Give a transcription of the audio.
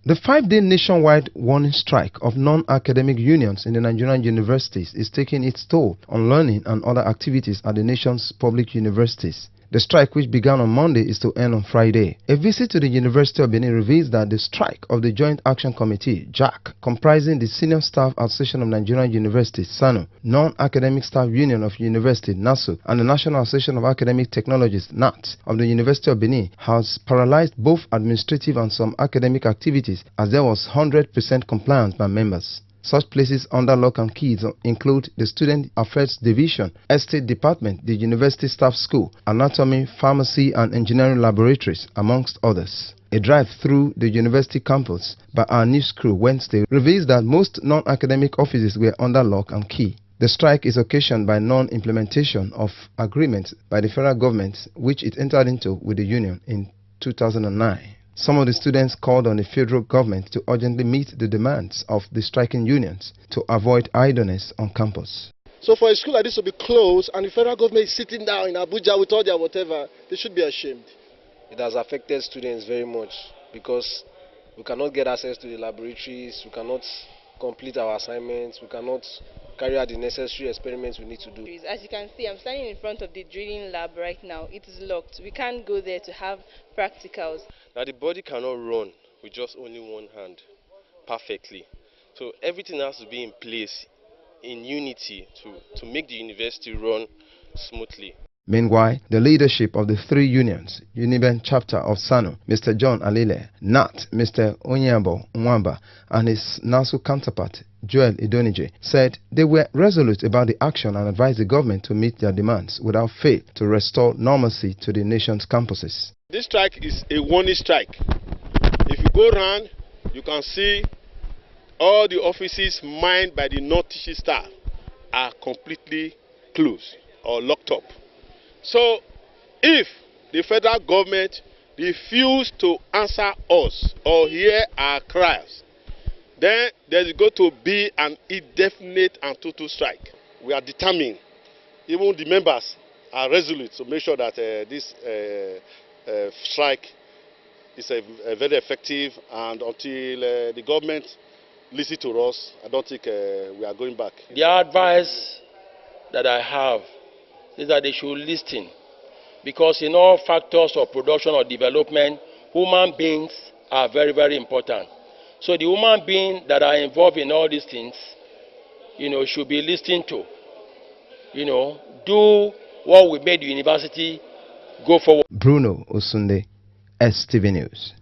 The 5-day nationwide warning strike of non-academic unions in the Nigerian universities is taking its toll on learning and other activities at the nation's public universities. The strike, which began on Monday, is to end on Friday. A visit to the University of Benin reveals that the strike of the Joint Action Committee, JAC, comprising the Senior Staff Association of Nigerian Universities, Ssanu, Non-Academic Staff Union of University, Nasu, and the National Association of Academic Technologists, Naat, of the University of Benin, has paralyzed both administrative and some academic activities as there was 100% compliance by members. Such places under lock and keys include the Student Affairs Division, Estate Department, the University Staff School, Anatomy, Pharmacy and Engineering Laboratories, amongst others. A drive through the university campus by our news crew Wednesday reveals that most non-academic offices were under lock and key. The strike is occasioned by non-implementation of agreements by the federal government which it entered into with the union in 2009. Some of the students called on the federal government to urgently meet the demands of the striking unions to avoid idleness on campus. So for a school like this to be closed and the federal government is sitting down in Abuja with all their whatever, they should be ashamed. It has affected students very much because we cannot get access to the laboratories, we cannot complete our assignments, we cannot carry out the necessary experiments we need to do. As you can see, I'm standing in front of the drilling lab right now. It is locked. We can't go there to have practicals. Now the body cannot run with just only one hand perfectly. So everything has to be in place in unity to make the university run smoothly. Meanwhile, the leadership of the three unions, Uniben chapter of Ssanu, Mr. John Alile, Naat, Mr. Onyabo Nwamba, and his Nasu counterpart, Joel Idonije, said they were resolute about the action and advised the government to meet their demands without fail to restore normalcy to the nation's campuses. This strike is a warning strike. If you go around, you can see all the offices mined by the non-teaching staff are completely closed or locked up. So, if the federal government refuses to answer us or hear our cries, then there's going to be an indefinite and total strike. We are determined, even the members are resolute to make sure that this strike is very effective, and until the government listens to us, I don't think we are going back. The advice that I have is that they should listen, because in all factors of production or development, human beings are very, very important. So the human beings that are involved in all these things, should be listened to. Do what we made the university go forward. Bruno Osunde, STV News.